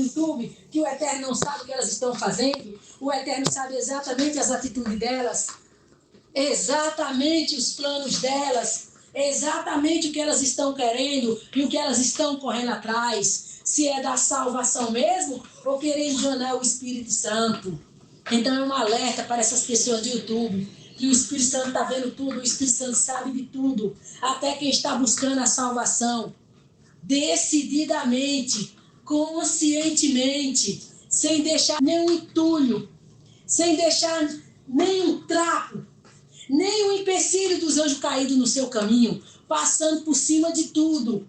YouTube, que o Eterno não sabe o que elas estão fazendo, o Eterno sabe exatamente as atitudes delas, exatamente os planos delas, exatamente o que elas estão querendo e o que elas estão correndo atrás, se é da salvação mesmo ou querer enganar o Espírito Santo. Então é um alerta para essas pessoas do YouTube, que o Espírito Santo está vendo tudo, o Espírito Santo sabe de tudo, até quem está buscando a salvação, decididamente, conscientemente, sem deixar nenhum entulho, sem deixar nenhum trapo, nenhum empecilho dos anjos caídos no seu caminho, passando por cima de tudo,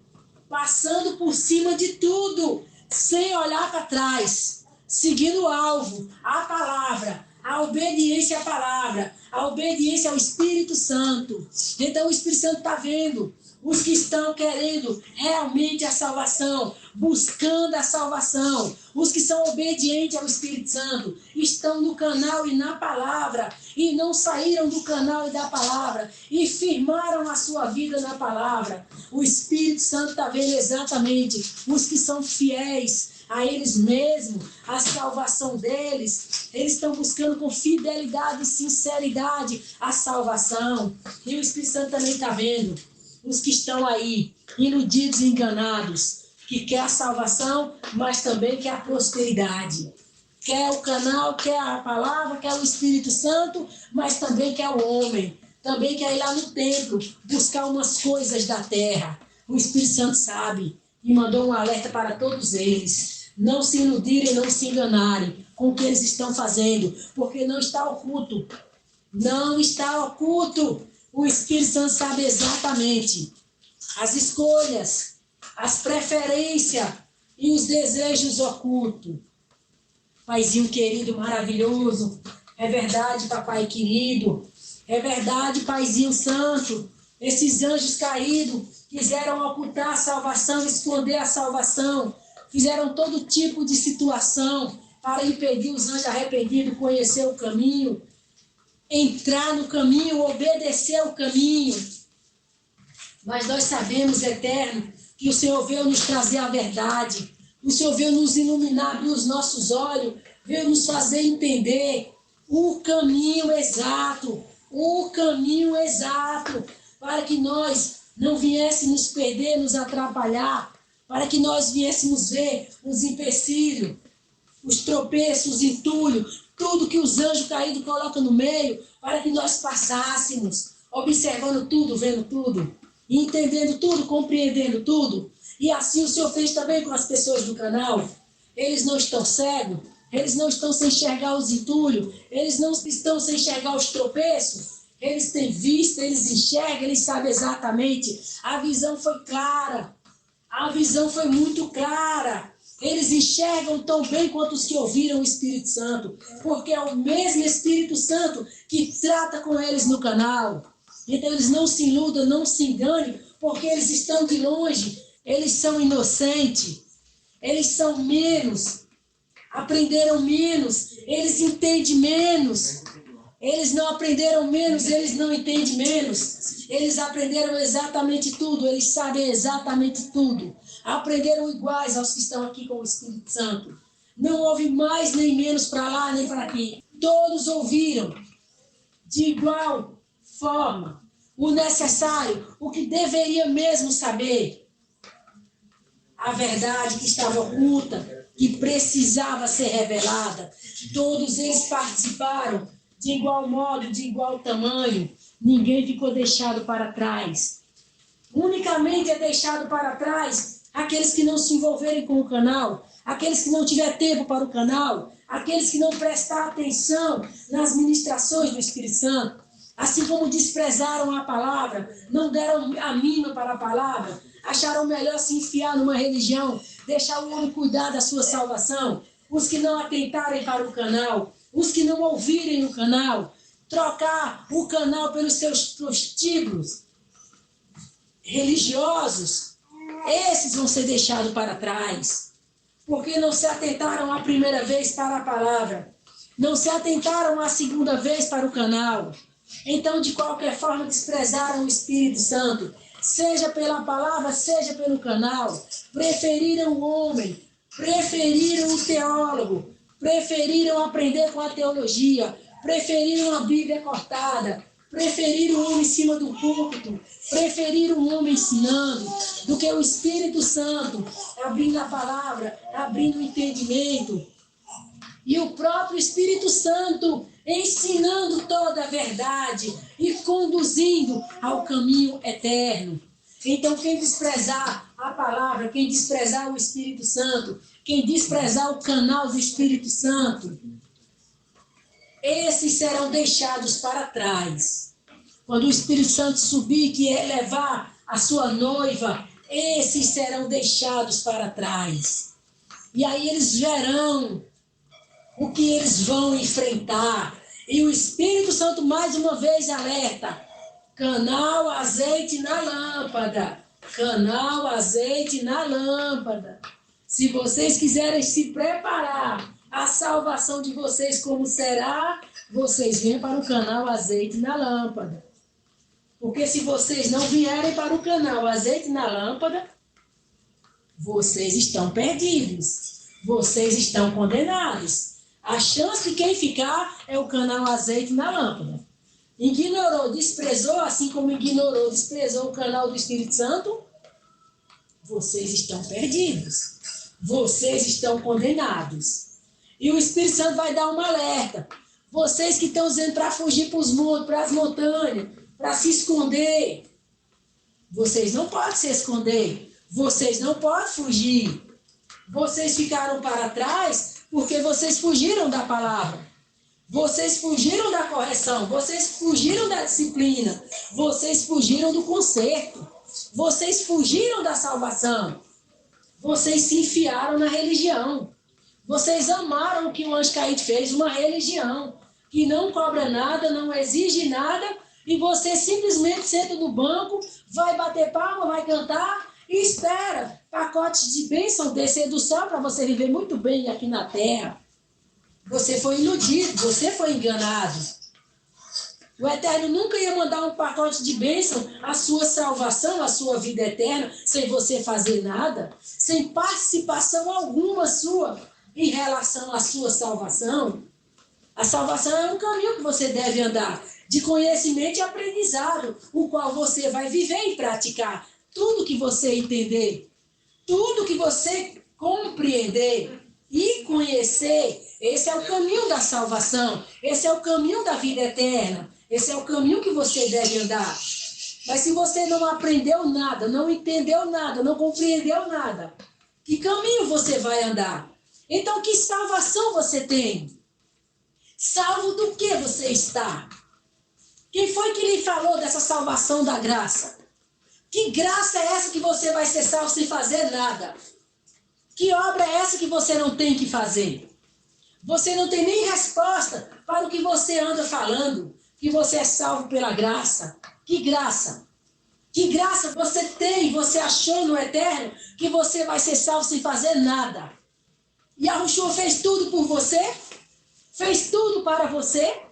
sem olhar para trás, seguindo o alvo, a palavra, a obediência à palavra, a obediência ao Espírito Santo. Então o Espírito Santo está vendo os que estão querendo realmente a salvação, buscando a salvação, os que são obedientes ao Espírito Santo, estão no canal e na palavra, e não saíram do canal e da palavra, e firmaram a sua vida na palavra. O Espírito Santo está vendo exatamente os que são fiéis a eles mesmos, a salvação deles. Eles estão buscando com fidelidade e sinceridade a salvação. E o Espírito Santo também está vendo os que estão aí, iludidos e enganados, que quer a salvação, mas também quer a prosperidade. Quer o canal, quer a palavra, quer o Espírito Santo, mas também quer o homem. Também quer ir lá no templo, buscar umas coisas da terra. O Espírito Santo sabe e mandou um alerta para todos eles. Não se iludirem, não se enganarem com o que eles estão fazendo, porque não está oculto. Não está oculto. O Espírito Santo sabe exatamente as escolhas, as preferências e os desejos ocultos. Paizinho querido, maravilhoso, é verdade, papai querido, é verdade, Paizinho santo, esses anjos caídos quiseram ocultar a salvação, esconder a salvação, fizeram todo tipo de situação para impedir os anjos arrependidos conhecer o caminho, entrar no caminho, obedecer o caminho. Mas nós sabemos, Eterno, que o Senhor veio nos trazer a verdade. O Senhor veio nos iluminar, abrir os nossos olhos, veio nos fazer entender o caminho exato, para que nós não viéssemos nos perder, nos atrapalhar, para que nós viéssemos ver os empecilhos, os tropeços, os entulhos, tudo que os anjos caídos colocam no meio, para que nós passássemos, observando tudo, vendo tudo, entendendo tudo, compreendendo tudo. E assim o Senhor fez também com as pessoas do canal. Eles não estão cegos, eles não estão sem enxergar os entulhos, eles não estão sem enxergar os tropeços. Eles têm visto, eles enxergam, eles sabem exatamente. A visão foi clara, a visão foi muito clara. Eles enxergam tão bem quanto os que ouviram o Espírito Santo, porque é o mesmo Espírito Santo que trata com eles no canal. Então eles não se iludam, não se enganem, porque eles estão de longe, eles são inocentes, eles são menos, aprenderam menos, eles entendem menos. Eles não aprenderam menos, eles não entendem menos. Eles aprenderam exatamente tudo, eles sabem exatamente tudo. Aprenderam iguais aos que estão aqui com o Espírito Santo. Não houve mais nem menos para lá nem para aqui. Todos ouviram de igual forma o necessário, o que deveria mesmo saber. A verdade que estava oculta, que precisava ser revelada. Todos eles participaram de igual modo, de igual tamanho. Ninguém ficou deixado para trás. Unicamente é deixado para trás aqueles que não se envolverem com o canal, aqueles que não tiverem tempo para o canal, aqueles que não prestar atenção nas ministrações do Espírito Santo, assim como desprezaram a palavra, não deram a mínima para a palavra, acharam melhor se enfiar numa religião, deixar o homem cuidar da sua salvação, os que não atentarem para o canal, os que não ouvirem o canal, trocar o canal pelos seus prostíbulos religiosos, esses vão ser deixados para trás, porque não se atentaram a primeira vez para a palavra, não se atentaram a segunda vez para o canal. Então, de qualquer forma, desprezaram o Espírito Santo, seja pela palavra, seja pelo canal, preferiram o homem, preferiram o teólogo, preferiram aprender com a teologia, preferiram a Bíblia cortada, preferiram o homem em cima do púlpito, preferiram o homem ensinando, do que o Espírito Santo abrindo a palavra, abrindo o entendimento. E o próprio Espírito Santo ensinando toda a verdade e conduzindo ao caminho eterno. Então, quem desprezar a palavra, quem desprezar o Espírito Santo, quem desprezar o canal do Espírito Santo, esses serão deixados para trás. Quando o Espírito Santo subir, que é levar a sua noiva, esses serão deixados para trás. E aí eles verão o que eles vão enfrentar. E o Espírito Santo mais uma vez alerta: canal, azeite na lâmpada. Canal, azeite na lâmpada. Se vocês quiserem se preparar, a salvação de vocês como será, vocês vêm para o canal, azeite na lâmpada. Porque se vocês não vierem para o canal, azeite na lâmpada, vocês estão perdidos. Vocês estão condenados. A chance de quem ficar é o canal, azeite na lâmpada. Ignorou, desprezou, assim como ignorou, desprezou o canal do Espírito Santo, vocês estão perdidos. Vocês estão condenados. E o Espírito Santo vai dar um alerta. Vocês que estão dizendo para fugir para os montes, para as montanhas, para se esconder. Vocês não podem se esconder. Vocês não podem fugir. Vocês ficaram para trás porque vocês fugiram da palavra. Vocês fugiram da correção. Vocês fugiram da disciplina. Vocês fugiram do conserto. Vocês fugiram da salvação. Vocês se enfiaram na religião. Vocês amaram o que o anjo caído fez, uma religião que não cobra nada, não exige nada, e você simplesmente senta no banco, vai bater palma, vai cantar e espera pacotes de bênção descer do céu para você viver muito bem aqui na terra. Você foi iludido, você foi enganado. O Eterno nunca ia mandar um pacote de bênção, a sua salvação, a sua vida eterna, sem você fazer nada, sem participação alguma sua em relação à sua salvação. A salvação é um caminho que você deve andar, de conhecimento e aprendizado, o qual você vai viver e praticar. Tudo que você entender, tudo que você compreender e conhecer, esse é o caminho da salvação, esse é o caminho da vida eterna, esse é o caminho que você deve andar. Mas se você não aprendeu nada, não entendeu nada, não compreendeu nada, que caminho você vai andar? Então, que salvação você tem? Salvo do que você está? Quem foi que lhe falou dessa salvação da graça? Que graça é essa que você vai ser salvo sem fazer nada? Que obra é essa que você não tem que fazer? Você não tem nem resposta para o que você anda falando, que você é salvo pela graça. Que graça? Que graça você tem, você achou no Eterno, que você vai ser salvo sem fazer nada? Yahushua fez tudo por você? Fez tudo para você?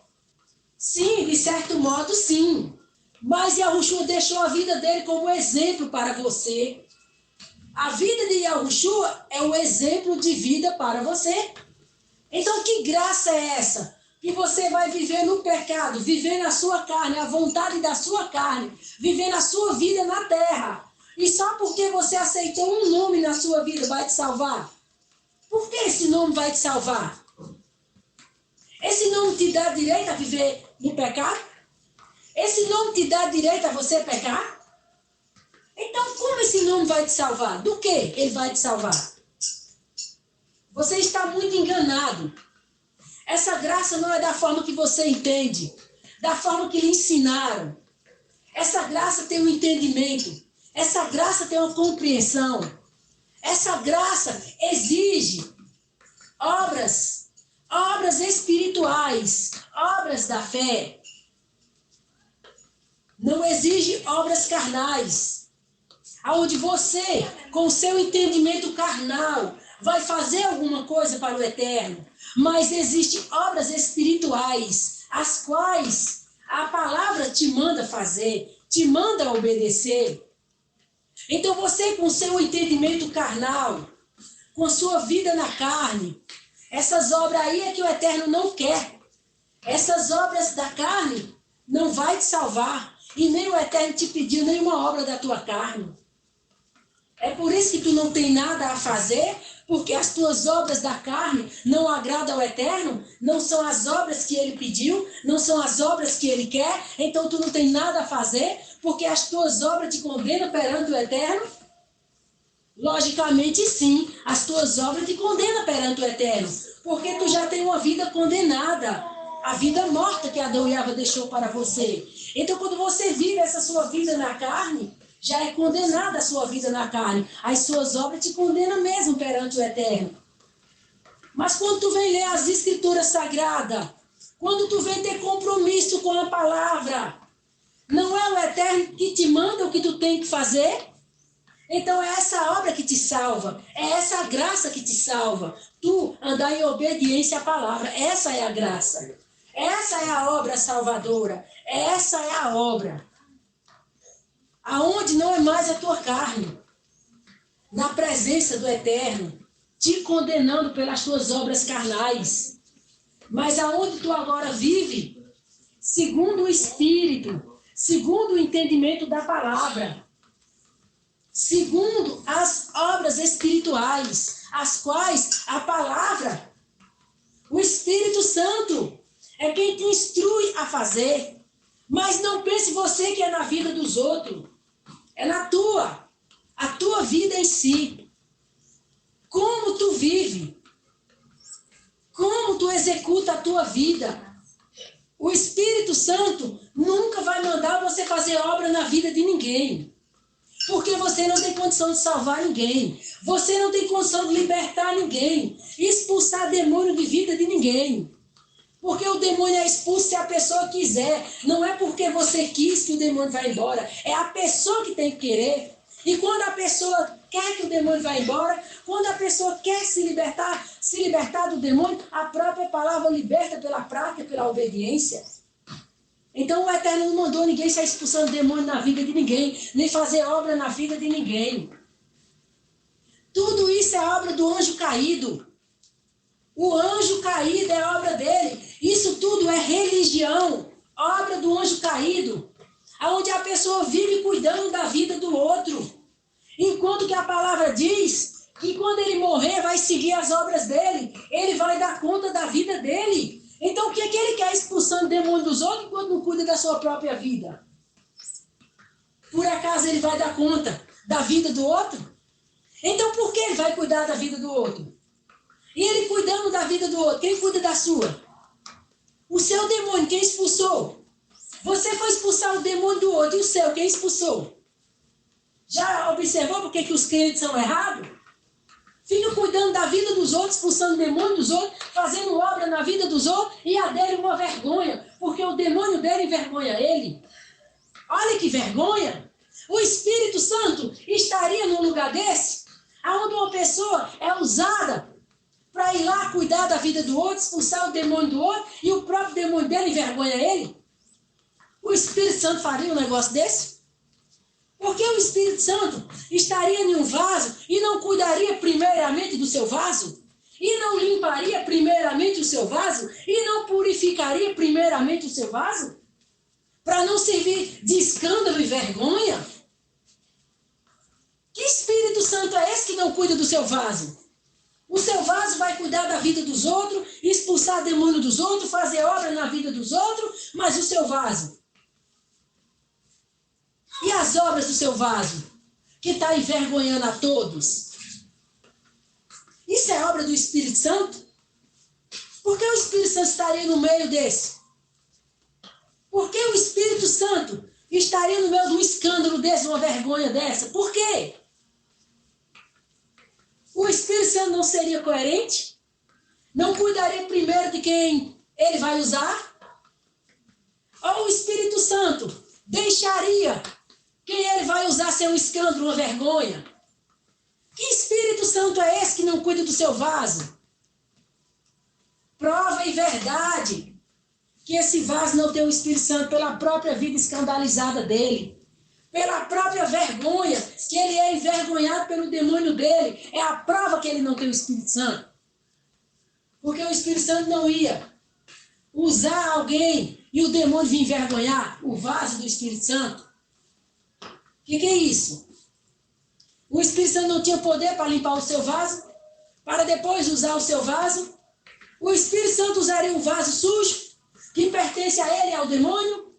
Sim, de certo modo, sim. Mas Yahushua deixou a vida dele como exemplo para você. A vida de Yahushua é um exemplo de vida para você. Então, que graça é essa? Que você vai viver no pecado, viver na sua carne, a vontade da sua carne, viver a sua vida na terra. E só porque você aceitou um nome na sua vida vai te salvar? Por que esse nome vai te salvar? Esse nome te dá direito a viver no pecado? Esse nome te dá direito a você pecar? Então, como esse nome vai te salvar? Do que ele vai te salvar? Você está muito enganado. Essa graça não é da forma que você entende, da forma que lhe ensinaram. Essa graça tem um entendimento. Essa graça tem uma compreensão. Essa graça exige obras espirituais, obras da fé. Não exige obras carnais, aonde você, com o seu entendimento carnal, vai fazer alguma coisa para o Eterno. Mas existem obras espirituais, as quais a palavra te manda fazer, te manda obedecer. Então você, com o seu entendimento carnal, com sua vida na carne. Essas obras aí é que o Eterno não quer. Essas obras da carne não vai te salvar. E nem o Eterno te pediu nenhuma obra da tua carne. É por isso que tu não tem nada a fazer, porque as tuas obras da carne não agradam ao Eterno, não são as obras que Ele pediu, não são as obras que Ele quer, então tu não tem nada a fazer, porque as tuas obras te condenam perante o Eterno. Logicamente sim, as tuas obras te condenam perante o Eterno, porque tu já tem uma vida condenada, a vida morta que Adão e Eva deixou para você. Então quando você vive essa sua vida na carne, já é condenada a sua vida na carne. As suas obras te condenam mesmo perante o Eterno. Mas quando tu vem ler as Escrituras Sagradas, quando tu vem ter compromisso com a palavra, não é o Eterno que te manda o que tu tem que fazer? Então é essa obra que te salva, é essa graça que te salva. Tu andar em obediência à palavra, essa é a graça. Essa é a obra salvadora, essa é a obra. Aonde não é mais a tua carne, na presença do Eterno, te condenando pelas tuas obras carnais. Mas aonde tu agora vive, segundo o Espírito, segundo o entendimento da palavra, segundo as obras espirituais, as quais a palavra, o Espírito Santo, é quem te instrui a fazer. Mas não pense você que é na vida dos outros. É na tua. A tua vida em si. Como tu vive. Como tu executa a tua vida. O Espírito Santo nunca vai mandar você fazer obra na vida de ninguém. Porque você não tem condição de salvar ninguém. Você não tem condição de libertar ninguém. Expulsar demônio de vida de ninguém. Porque o demônio é expulso se a pessoa quiser. Não é porque você quis que o demônio vai embora. É a pessoa que tem que querer. E quando a pessoa quer que o demônio vá embora, quando a pessoa quer se libertar do demônio, a própria palavra liberta pela prática, pela obediência. Então o Eterno não mandou ninguém sair expulsando demônio na vida de ninguém, nem fazer obra na vida de ninguém. Tudo isso é obra do anjo caído. O anjo caído é obra dele. Isso tudo é religião, obra do anjo caído, onde a pessoa vive cuidando da vida do outro. Enquanto que a palavra diz que quando ele morrer vai seguir as obras dele, ele vai dar conta da vida dele. Então o que é que ele quer expulsando demônio dos outros enquanto não cuida da sua própria vida? Por acaso ele vai dar conta da vida do outro? Então por que ele vai cuidar da vida do outro? E ele cuidando da vida do outro, quem cuida da sua? O seu demônio, quem expulsou? Você foi expulsar o demônio do outro, e o seu, quem expulsou? Já observou por que os crentes são errados? Ficam cuidando da vida dos outros, expulsando o demônio dos outros, fazendo obra na vida dos outros, e a dele uma vergonha, porque o demônio dele envergonha ele. Olha que vergonha! O Espírito Santo estaria num lugar desse, onde uma pessoa é usada para ir lá cuidar da vida do outro, expulsar o demônio do outro, e o próprio demônio dele envergonha ele? O Espírito Santo faria um negócio desse? Porque o Espírito Santo estaria em um vaso e não cuidaria primeiramente do seu vaso? E não limparia primeiramente o seu vaso? E não purificaria primeiramente o seu vaso? Para não servir de escândalo e vergonha? Que Espírito Santo é esse que não cuida do seu vaso? O seu vaso vai cuidar da vida dos outros, expulsar demônio dos outros, fazer obra na vida dos outros, mas o seu vaso? E as obras do seu vaso? Que está envergonhando a todos? Isso é obra do Espírito Santo? Por que o Espírito Santo estaria no meio desse? Por que o Espírito Santo estaria no meio de um escândalo desse, uma vergonha dessa? Por quê? O Espírito Santo não seria coerente? Não cuidaria primeiro de quem ele vai usar? Ou o Espírito Santo deixaria quem ele vai usar ser um escândalo, uma vergonha? Que Espírito Santo é esse que não cuida do seu vaso? Prova e verdade que esse vaso não tem o Espírito Santo pela própria vida escandalizada dele, pela própria vergonha, que ele é envergonhado pelo demônio dele. É a prova que ele não tem o Espírito Santo. Porque o Espírito Santo não ia usar alguém e o demônio vir envergonhar o vaso do Espírito Santo. O que é isso? O Espírito Santo não tinha poder para limpar o seu vaso, para depois usar o seu vaso. O Espírito Santo usaria um vaso sujo, que pertence a ele e ao demônio,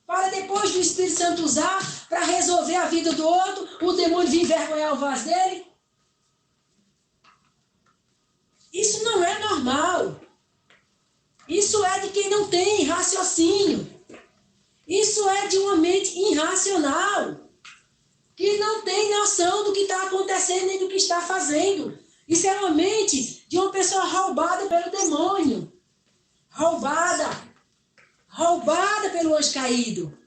para depois do Espírito Santo usar para resolver a vida do outro, o demônio vir envergonhar o vaso dele. Isso não é normal. Isso é de quem não tem raciocínio. Isso é de uma mente irracional, que não tem noção do que está acontecendo nem do que está fazendo. Isso é uma mente de uma pessoa roubada pelo demônio. Roubada pelo anjo caído.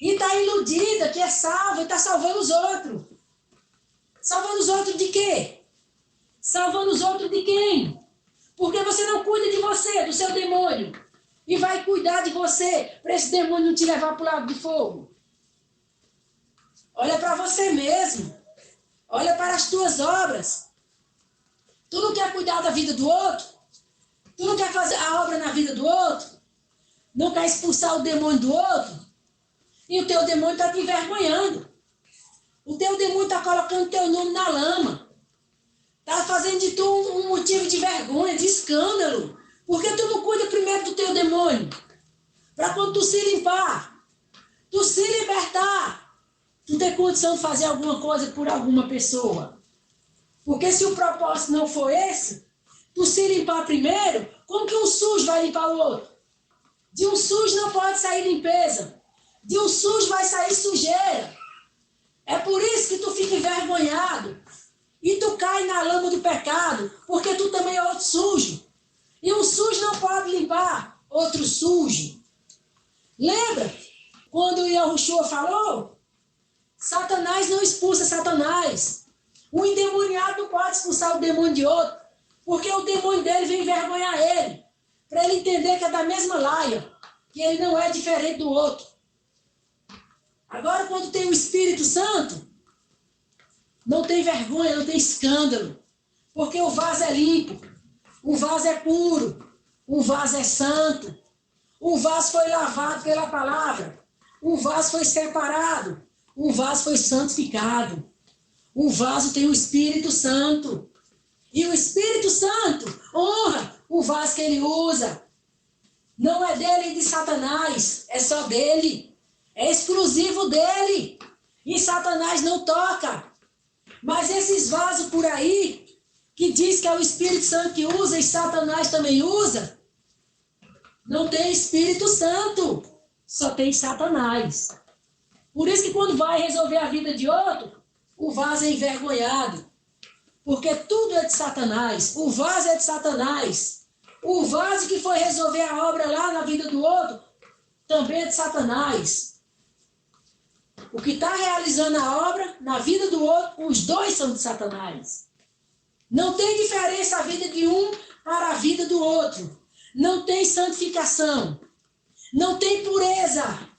E está iludida que é salva e está salvando os outros. Salvando os outros de quê? Salvando os outros de quem? Porque você não cuida de você, do seu demônio. E vai cuidar de você para esse demônio não te levar para o lago de fogo. Olha para você mesmo. Olha para as tuas obras. Tu não quer cuidar da vida do outro? Tu não quer fazer a obra na vida do outro? Não quer expulsar o demônio do outro? E o teu demônio está te envergonhando. O teu demônio está colocando o teu nome na lama. Está fazendo de tu um motivo de vergonha, de escândalo. Porque tu não cuida primeiro do teu demônio. Para quando tu se limpar, tu se libertar, tu ter condição de fazer alguma coisa por alguma pessoa. Porque se o propósito não for esse, tu se limpar primeiro, como que um sujo vai limpar o outro? De um sujo não pode sair limpeza. De um sujo vai sair sujeira. É por isso que tu fica envergonhado. E tu cai na lama do pecado, porque tu também é outro sujo. E um sujo não pode limpar outro sujo. Lembra? Quando o Yahushua falou, Satanás não expulsa Satanás. O endemoniado não pode expulsar o demônio de outro, porque o demônio dele vem envergonhar ele, para ele entender que é da mesma laia, que ele não é diferente do outro. Agora, quando tem o Espírito Santo, não tem vergonha, não tem escândalo, porque o vaso é limpo, o vaso é puro, o vaso é santo, o vaso foi lavado pela palavra, o vaso foi separado, o vaso foi santificado, o vaso tem o Espírito Santo, e o Espírito Santo honra o vaso que ele usa. Não é dele e de Satanás, é só dele, é exclusivo dele, e Satanás não toca. Mas esses vasos por aí, que diz que é o Espírito Santo que usa e Satanás também usa, não tem Espírito Santo, só tem Satanás. Por isso que quando vai resolver a vida de outro, o vaso é envergonhado. Porque tudo é de Satanás, o vaso é de Satanás. O vaso que foi resolver a obra lá na vida do outro, também é de Satanás. O que está realizando a obra na vida do outro, os dois são de Satanás. Não tem diferença a vida de um para a vida do outro. Não tem santificação. Não tem pureza.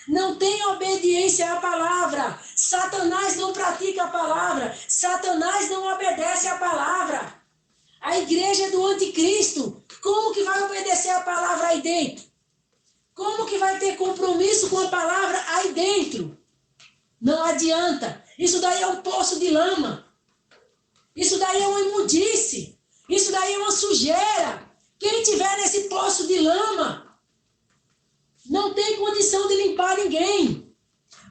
Não tem obediência à palavra. Satanás não pratica a palavra. Satanás não obedece à palavra. A igreja é do anticristo. Como que vai obedecer a palavra aí dentro? Como que vai ter compromisso com a palavra aí dentro? Não adianta. Isso daí é um poço de lama. Isso daí é uma imundice. Isso daí é uma sujeira. Quem tiver nesse poço de lama não tem condição de limpar ninguém.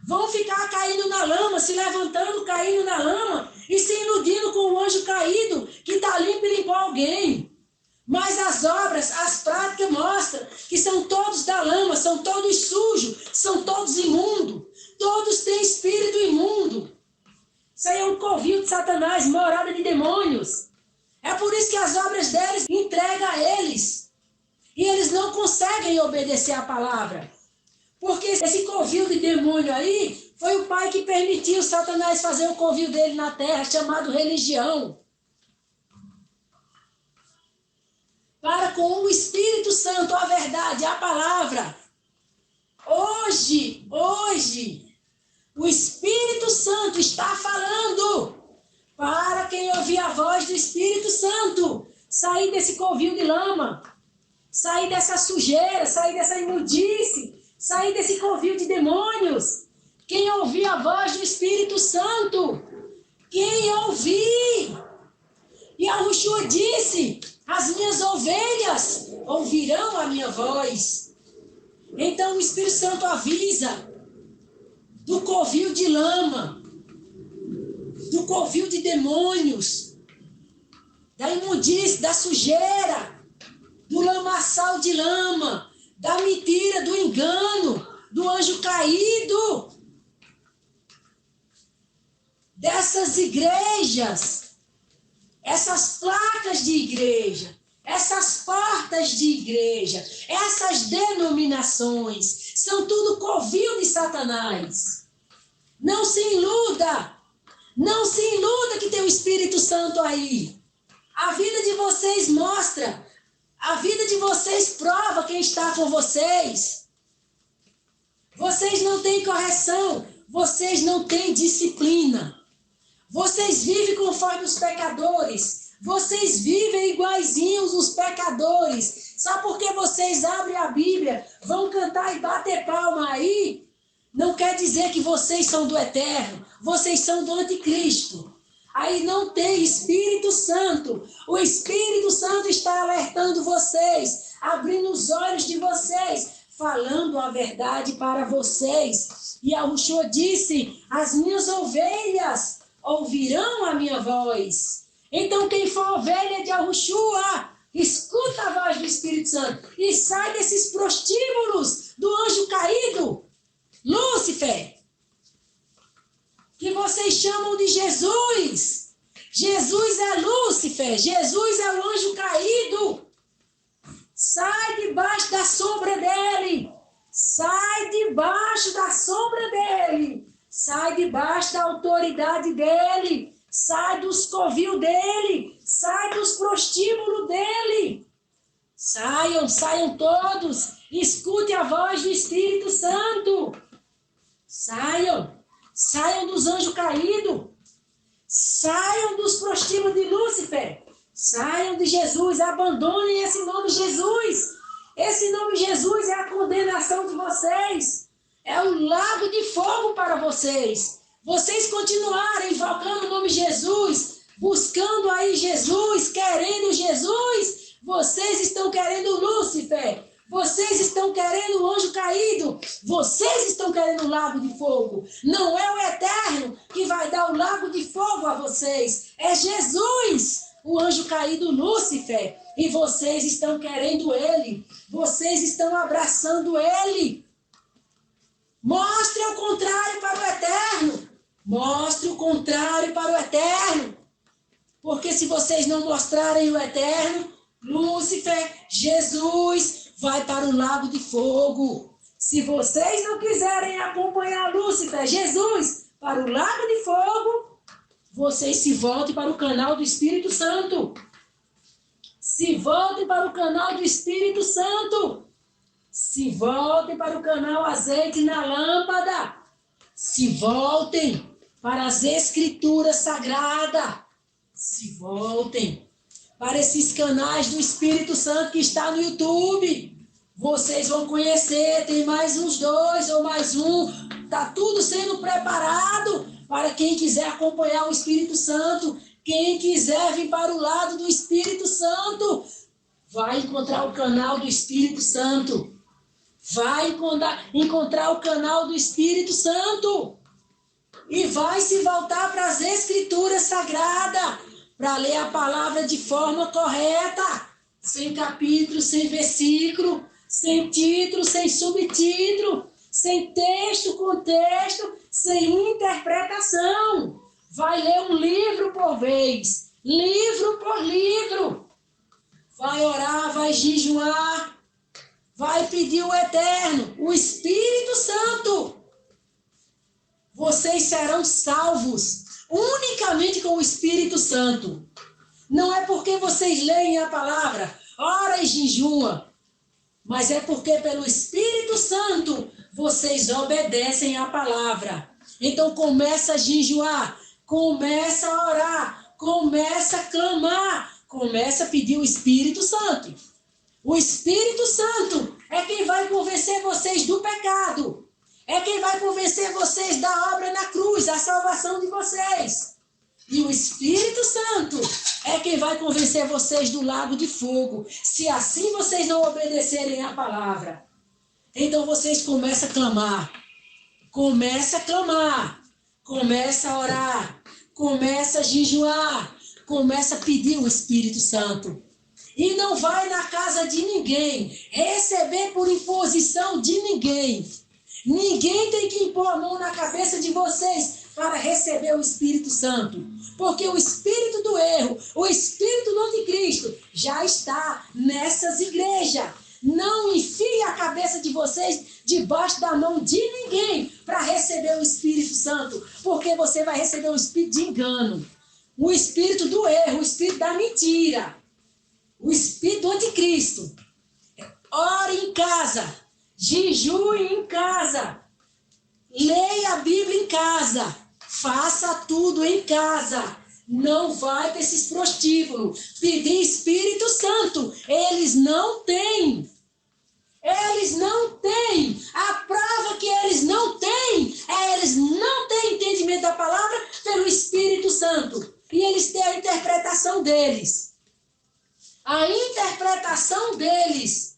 Vão ficar caindo na lama, se levantando, caindo na lama e se iludindo com o anjo caído que está limpo e limpou alguém. Mas as obras, as práticas mostram que são todos da lama, são todos sujos, são todos imundos. Todos têm espírito imundo. Isso aí é um covil de Satanás, morada de demônios. É por isso que as obras deles entregam a eles. E eles não conseguem obedecer a palavra. Porque esse covil de demônio aí foi o pai que permitiu Satanás fazer o covil dele na terra, chamado religião. Para com o Espírito Santo, a verdade, a palavra. Hoje, O Espírito Santo está falando para quem ouvir a voz do Espírito Santo. Sair desse covil de lama. Sair dessa sujeira, sair dessa imundice. Sair desse covil de demônios. Quem ouvir a voz do Espírito Santo. Quem ouvir. E Yahushua disse, as minhas ovelhas ouvirão a minha voz. Então o Espírito Santo avisa do covil de lama, do covil de demônios, da imundície, da sujeira, do lamaçal de lama, da mentira, do engano, do anjo caído, dessas igrejas, essas placas de igreja, essas portas de igreja, essas denominações, são tudo covil de Satanás. Não se iluda. Não se iluda que tem o Espírito Santo aí. A vida de vocês mostra. A vida de vocês prova quem está com vocês. Vocês não têm correção. Vocês não têm disciplina. Vocês vivem conforme os pecadores. Vocês vivem iguaizinhos os pecadores. Só porque vocês abrem a Bíblia, vão cantar e bater palma aí, não quer dizer que vocês são do Eterno. Vocês são do Anticristo. Aí não tem Espírito Santo. O Espírito Santo está alertando vocês, abrindo os olhos de vocês, falando a verdade para vocês. E Yahushua disse, as minhas ovelhas ouvirão a minha voz. Então quem for ovelha de Yahushua, escuta a voz do Espírito Santo e sai desses prostíbulos do anjo caído, Lúcifer, que vocês chamam de Jesus. Jesus é Lúcifer, Jesus é o anjo caído. Sai debaixo da sombra dele, sai debaixo da sombra dele, sai debaixo da autoridade dele, sai dos covil dele, sai dos prostíbulos dele. Saiam, saiam todos, escute a voz do Espírito Santo. Saiam, saiam dos anjos caídos, saiam dos prostíbulos de Lúcifer, saiam de Jesus, abandonem esse nome Jesus. Esse nome Jesus é a condenação de vocês, é o lago de fogo para vocês. Vocês continuarem invocando o nome Jesus, buscando aí Jesus, querendo Jesus, vocês estão querendo Lúcifer, vocês estão querendo o anjo caído, vocês estão querendo o lago de fogo. Não é o Eterno que vai dar o lago de fogo a vocês, é Jesus, o anjo caído Lúcifer, e vocês estão querendo ele, vocês estão abraçando ele. Mostre o contrário para o Eterno, mostre o contrário para o Eterno, porque se vocês não mostrarem o Eterno, Lúcifer, Jesus, vai para o lago de fogo. Se vocês não quiserem acompanhar Lúcifer, Jesus, para o lago de fogo, vocês se voltem para o canal do Espírito Santo. Se voltem para o canal do Espírito Santo. Se voltem para o canal Azeite na Lâmpada. Se voltem para as Escrituras Sagradas. Se voltem para esses canais do Espírito Santo que está no YouTube. Vocês vão conhecer, tem mais uns 2 ou mais um. Está tudo sendo preparado para quem quiser acompanhar o Espírito Santo. Quem quiser vir para o lado do Espírito Santo, vai encontrar o canal do Espírito Santo. Vai encontrar o canal do Espírito Santo. E vai se voltar para as Escrituras Sagradas, para ler a palavra de forma correta, sem capítulo, sem versículo, sem título, sem subtítulo, sem texto, contexto, sem interpretação. Vai ler um livro por vez, livro por livro. Vai orar, vai jejuar, vai pedir o Eterno, o Espírito Santo. Vocês serão salvos unicamente com o Espírito Santo. Não é porque vocês leem a palavra, ora e jejua, mas é porque pelo Espírito Santo vocês obedecem à palavra. Então começa a jejuar, começa a orar, começa a clamar, começa a pedir o Espírito Santo. O Espírito Santo é quem vai convencer vocês do pecado. É quem vai convencer vocês da obra na cruz, a salvação de vocês. E o Espírito Santo é quem vai convencer vocês do lago de fogo, se assim vocês não obedecerem à palavra. Então vocês começam a clamar, começa a orar, começa a jejuar, começa a pedir o Espírito Santo. E não vai na casa de ninguém receber por imposição de ninguém. Ninguém tem que impor a mão na cabeça de vocês para receber o Espírito Santo. Porque o espírito do erro, o espírito do anticristo já está nessas igrejas. Não enfie a cabeça de vocês debaixo da mão de ninguém para receber o Espírito Santo. Porque você vai receber o espírito de engano. O espírito do erro, o espírito da mentira. O espírito do anticristo. Ore em casa. Jejue em casa. Leia a Bíblia em casa. Faça tudo em casa. Não vai para esses prostíbulos pedir Espírito Santo. Eles não têm. Eles não têm. A prova que eles não têm é eles não têm entendimento da palavra pelo Espírito Santo. E eles têm a interpretação deles. A interpretação deles.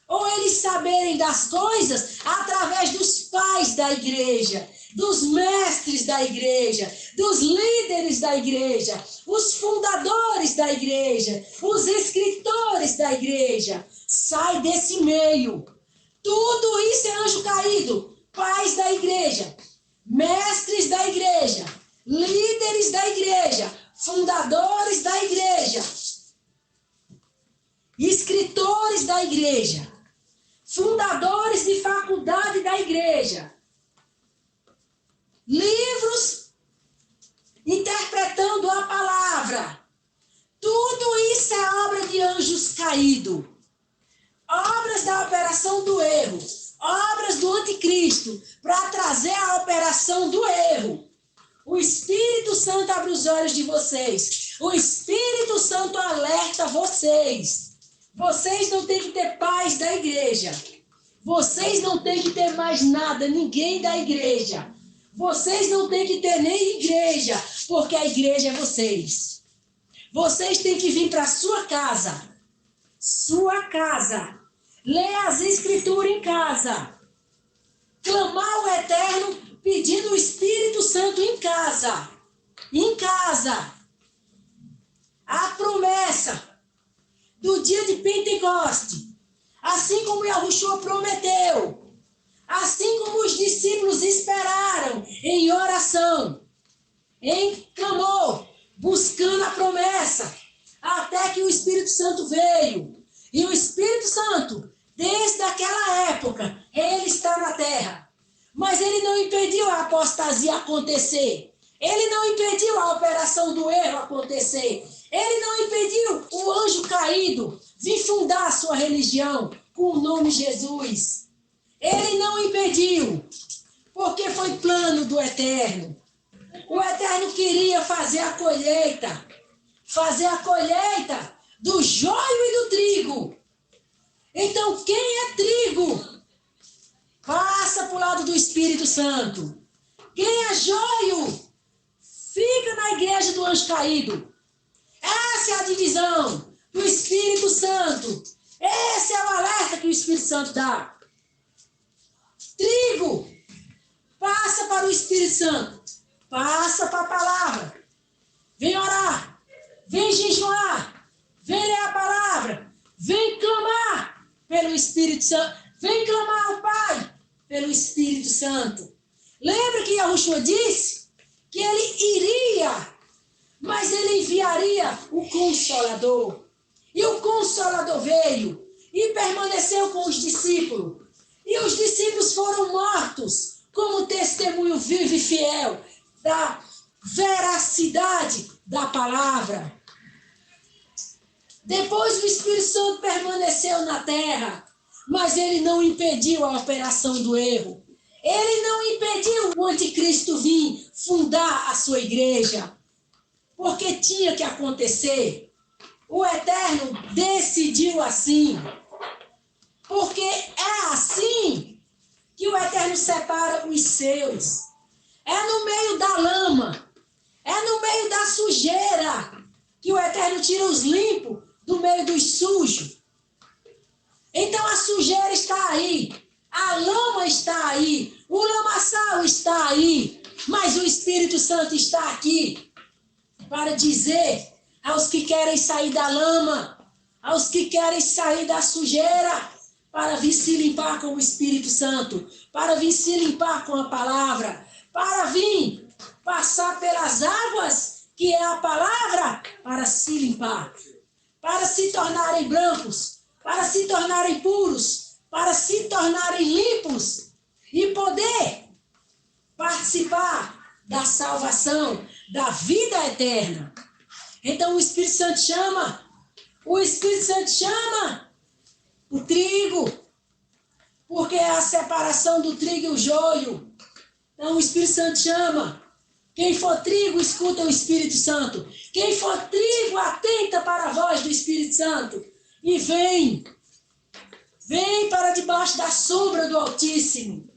Ou eles saberem das coisas através dos pais da igreja, dos mestres da igreja, dos líderes da igreja, os fundadores da igreja, os escritores da igreja. Sai desse meio. Tudo isso é anjo caído. Pais da igreja, mestres da igreja, líderes da igreja, fundadores da igreja, escritores da igreja, fundadores de faculdade da igreja, livros interpretando a palavra. Tudo isso é obra de anjos caídos. Obras da operação do erro. Obras do anticristo para trazer a operação do erro. O Espírito Santo abre os olhos de vocês. O Espírito Santo alerta vocês. Vocês não têm que ter paz da igreja. Vocês não têm que ter mais nada, ninguém da igreja. Vocês não têm que ter nem igreja, porque a igreja é vocês. Vocês têm que vir para a sua casa. Sua casa. Ler as escrituras em casa. Clamar o Eterno pedindo o Espírito Santo em casa. Em casa. A promessa do dia de Pentecoste. Assim como Yahushua prometeu. Assim como os discípulos esperaram em oração. Em clamor. Buscando a promessa. Até que o Espírito Santo veio. E o Espírito Santo, desde aquela época, ele está na terra. Mas ele não impediu a apostasia acontecer. Ele não impediu a operação do erro acontecer. Ele não impediu o anjo caído vir fundar a sua religião com o nome Jesus. Ele não impediu, porque foi plano do Eterno. O Eterno queria fazer a colheita. Fazer a colheita do joio e do trigo. Então, quem é trigo, passa para o lado do Espírito Santo. Quem é joio, fica na igreja do anjo caído. Essa é a divisão do Espírito Santo. Esse é o alerta que o Espírito Santo dá. Trigo, passa para o Espírito Santo. Passa para a palavra. Vem orar. Vem jejuar. Vem ler a palavra. Vem clamar pelo Espírito Santo. Vem clamar ao Pai pelo Espírito Santo. Lembra que Yahushua disse que ele iria, mas ele enviaria o Consolador. E o Consolador veio e permaneceu com os discípulos. E os discípulos foram mortos como testemunho vivo e fiel da veracidade da palavra. Depois o Espírito Santo permaneceu na terra, mas ele não impediu a operação do erro. Ele não impediu o anticristo vir fundar a sua igreja, porque tinha que acontecer. O Eterno decidiu assim, porque é assim que o Eterno separa os seus. É no meio da lama, é no meio da sujeira que o Eterno tira os limpos do meio dos sujos. Então a sujeira está aí, a lama está aí, o lamaçal está aí, mas o Espírito Santo está aqui para dizer aos que querem sair da lama, aos que querem sair da sujeira, para vir se limpar com o Espírito Santo, para vir se limpar com a palavra, para vir passar pelas águas, que é a palavra, para se limpar, para se tornarem brancos, para se tornarem puros, para se tornarem limpos e poder participar da salvação, da vida eterna. Então o Espírito Santo chama o trigo, porque é a separação do trigo e o joio. Então o Espírito Santo chama. Quem for trigo, escuta o Espírito Santo. Quem for trigo, atenta para a voz do Espírito Santo. E vem para debaixo da sombra do Altíssimo.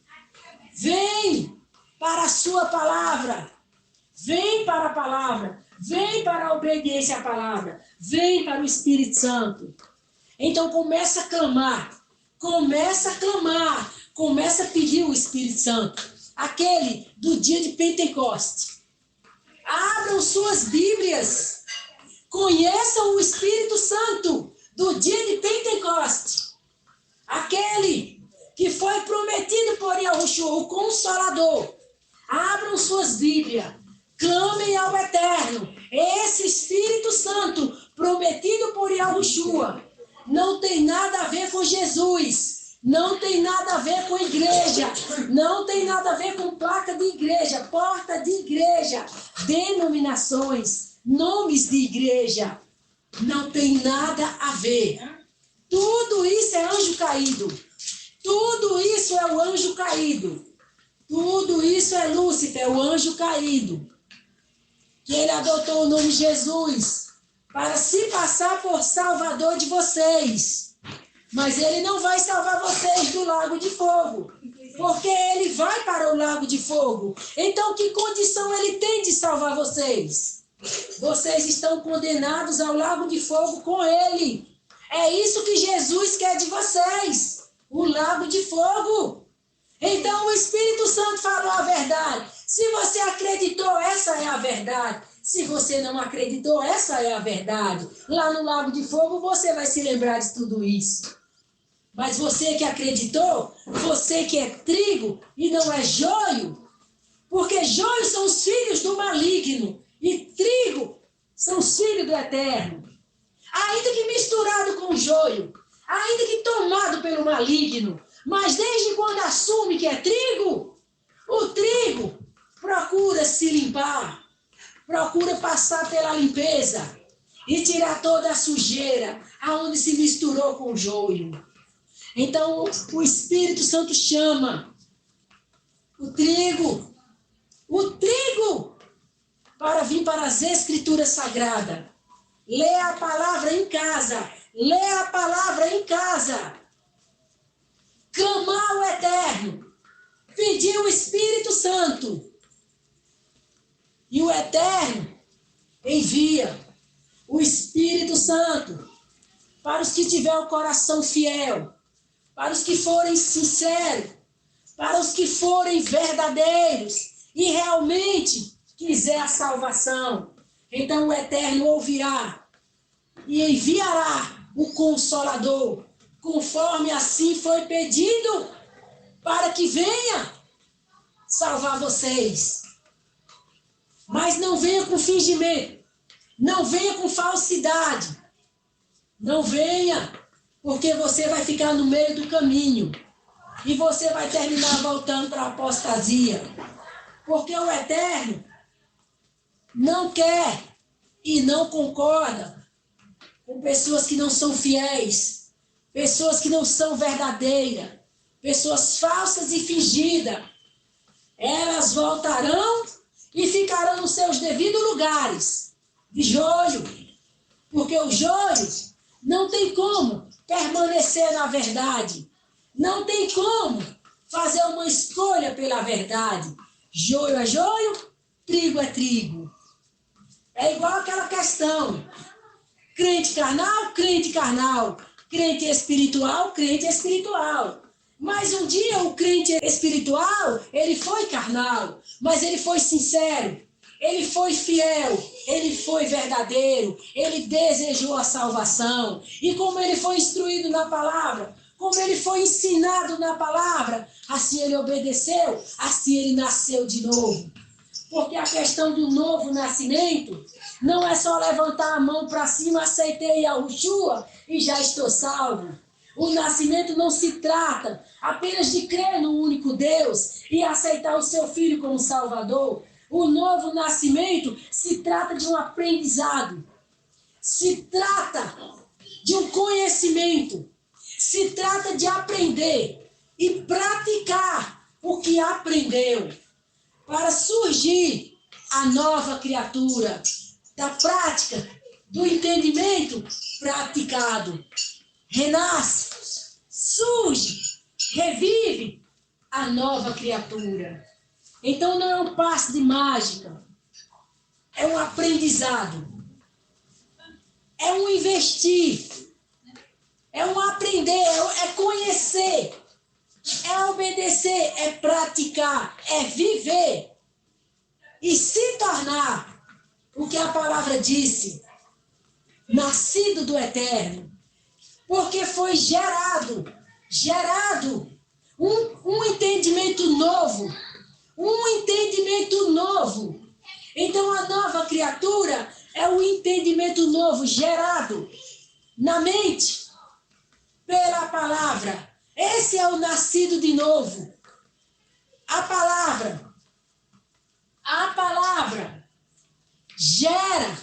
Vem para a sua palavra. Vem para a palavra. Vem para a obediência à palavra. Vem para o Espírito Santo. Então começa a clamar. Começa a pedir o Espírito Santo. Aquele do dia de Pentecoste. Abram suas Bíblias. Conheçam o Espírito Santo do dia de Pentecoste. Aquele que foi prometido por Yahushua, o Consolador. Abram suas Bíblias. Clamem ao Eterno. Esse Espírito Santo prometido por Yahushua não tem nada a ver com Jesus. Não tem nada a ver com igreja. Não tem nada a ver com placa de igreja, porta de igreja, denominações, nomes de igreja. Não tem nada a ver. Tudo isso é anjo caído. Tudo isso é o anjo caído. Tudo isso é Lúcifer, o anjo caído. Que ele adotou o nome Jesus para se passar por salvador de vocês. Mas ele não vai salvar vocês do lago de fogo, porque ele vai para o lago de fogo. Então, que condição ele tem de salvar vocês? Vocês estão condenados ao lago de fogo com ele. É isso que Jesus quer de vocês, o lago de fogo. Então, o Espírito Santo falou a verdade. Se você acreditou, essa é a verdade. Se você não acreditou, essa é a verdade. Lá no lago de fogo, você vai se lembrar de tudo isso. Mas você que acreditou, você que é trigo e não é joio, porque joio são os filhos do maligno e trigo são os filhos do eterno. Ainda que misturado com joio, ainda que tomado pelo maligno, mas desde quando assume que é trigo, o trigo procura se limpar, procura passar pela limpeza e tirar toda a sujeira aonde se misturou com o joio. Então, o Espírito Santo chama o trigo para vir para as Escrituras Sagradas. Lê a palavra em casa. Lê a palavra em casa. Clamar ao Eterno. Pedir o Espírito Santo. E o Eterno envia o Espírito Santo para os que tiverem o coração fiel, para os que forem sinceros, para os que forem verdadeiros e realmente quiser a salvação. Então o Eterno ouvirá e enviará o Consolador, conforme assim foi pedido, para que venha salvar vocês. Mas não venha com fingimento, não venha com falsidade, não venha, porque você vai ficar no meio do caminho e você vai terminar voltando para a apostasia. Porque o Eterno não quer e não concorda com pessoas que não são fiéis, pessoas que não são verdadeiras, pessoas falsas e fingidas, Elas voltarão e ficarão nos seus devidos lugares de joio, porque o joio não tem como permanecer na verdade, não tem como fazer uma escolha pela verdade. Joio é joio, trigo é trigo. É igual aquela questão, crente carnal, crente carnal, crente espiritual, crente espiritual. Mas um dia o crente espiritual, ele foi carnal, mas ele foi sincero, ele foi fiel, ele foi verdadeiro, ele desejou a salvação. E como ele foi instruído na palavra, como ele foi ensinado na palavra, assim ele obedeceu, assim ele nasceu de novo. Porque a questão do novo nascimento não é só levantar a mão para cima, aceitei a Yeshua e já estou salvo. O nascimento não se trata apenas de crer no único Deus e aceitar o seu Filho como Salvador. O novo nascimento se trata de um aprendizado, se trata de um conhecimento, se trata de aprender e praticar o que aprendeu, para surgir a nova criatura, da prática, do entendimento praticado. Renasce, surge, revive a nova criatura. Então não é um passe de mágica, é um aprendizado, é um investir, é um aprender, é conhecer, é obedecer, é praticar, é viver e se tornar o que a palavra disse, nascido do Eterno, porque foi gerado um entendimento novo, Então a nova criatura é um entendimento novo gerado na mente pela palavra. Esse é o nascido de novo. A palavra gera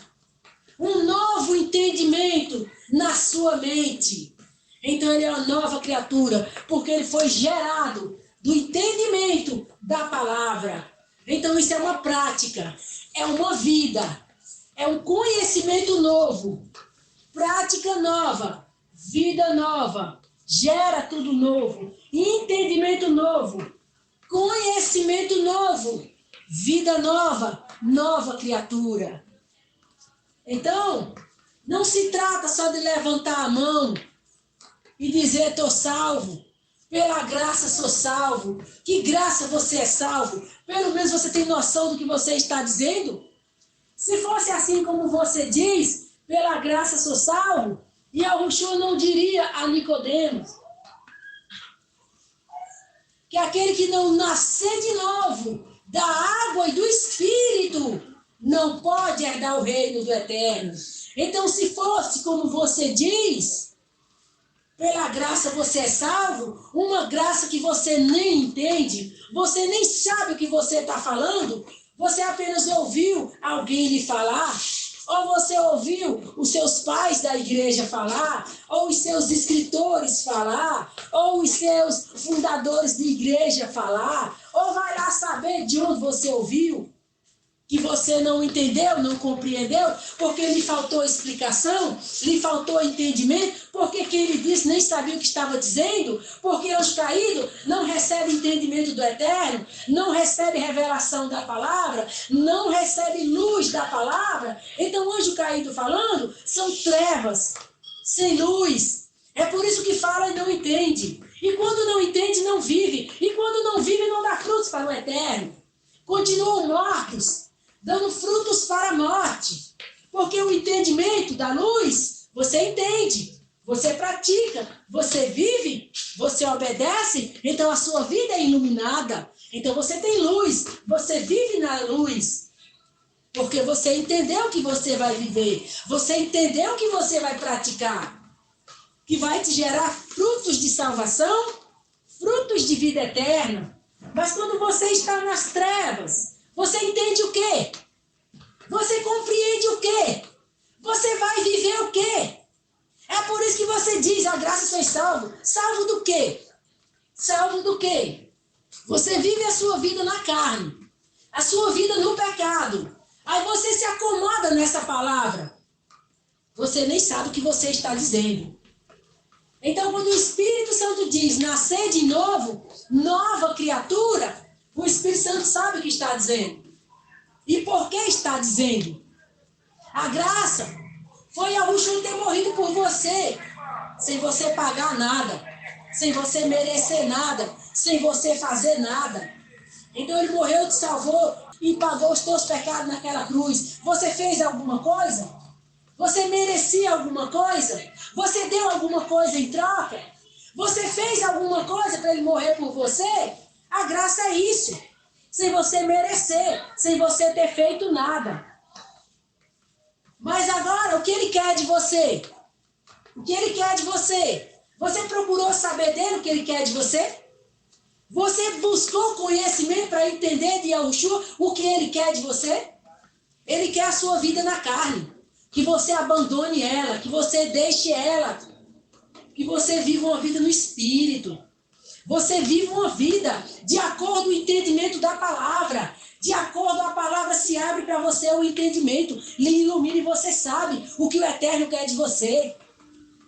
um novo entendimento na sua mente. Então ele é uma nova criatura, porque ele foi gerado do entendimento da palavra. Então isso é uma prática, é uma vida, é um conhecimento novo, prática nova, vida nova, gera tudo novo, entendimento novo, conhecimento novo, vida nova, nova criatura. Então, não se trata só de levantar a mão e dizer, estou salvo, pela graça sou salvo. Que graça você é salvo? Pelo menos você tem noção do que você está dizendo? Se fosse assim como você diz, pela graça sou salvo, Yahushua não diria a Nicodemos que aquele que não nascer de novo da água e do Espírito não pode herdar o reino do Eterno. Então, se fosse como você diz, pela graça você é salvo, uma graça que você nem entende, você nem sabe o que você está falando, você apenas ouviu alguém lhe falar, ou você ouviu os seus pais da igreja falar, ou os seus escritores falar, ou os seus fundadores de igreja falar, ou vai lá saber de onde você ouviu, que você não entendeu, não compreendeu, porque lhe faltou explicação, lhe faltou entendimento, porque quem lhe disse nem sabia o que estava dizendo, porque anjo caído não recebe entendimento do Eterno, não recebe revelação da palavra, não recebe luz da palavra. Então, anjo caído falando são trevas, sem luz. É por isso que fala e não entende. E quando não entende, não vive. E quando não vive, não dá frutos para o Eterno. Continuam mortos, dando frutos para a morte. Porque o entendimento da luz, você entende, você pratica, você vive, você obedece, então a sua vida é iluminada. Então você tem luz, você vive na luz. Porque você entendeu que você vai viver, você entendeu que você vai praticar, que vai te gerar frutos de salvação, frutos de vida eterna. Mas quando você está nas trevas, você entende o quê? Você compreende o quê? Você vai viver o quê? É por isso que você diz, a graça sois salvo. Salvo do quê? Salvo do quê? Você vive a sua vida na carne, a sua vida no pecado. Aí você se acomoda nessa palavra. Você nem sabe o que você está dizendo. Então, quando o Espírito Santo diz nascer de novo, nova criatura, o Espírito Santo sabe o que está dizendo. E por que está dizendo? A graça foi Yahushua ter morrido por você, sem você pagar nada, sem você merecer nada, sem você fazer nada. Então ele morreu, te salvou e pagou os teus pecados naquela cruz. Você fez alguma coisa? Você merecia alguma coisa? Você deu alguma coisa em troca? Você fez alguma coisa para ele morrer por você? A graça é isso. Sem você merecer, sem você ter feito nada. Mas agora, o que ele quer de você? O que ele quer de você? Você procurou saber dele o que ele quer de você? Você buscou conhecimento para entender de Yahushua o que ele quer de você? Ele quer a sua vida na carne. Que você abandone ela, que você deixe ela. Que você viva uma vida no Espírito. Você vive uma vida de acordo com o entendimento da palavra. De acordo com a palavra se abre para você o entendimento. Lhe ilumina e você sabe o que o Eterno quer de você.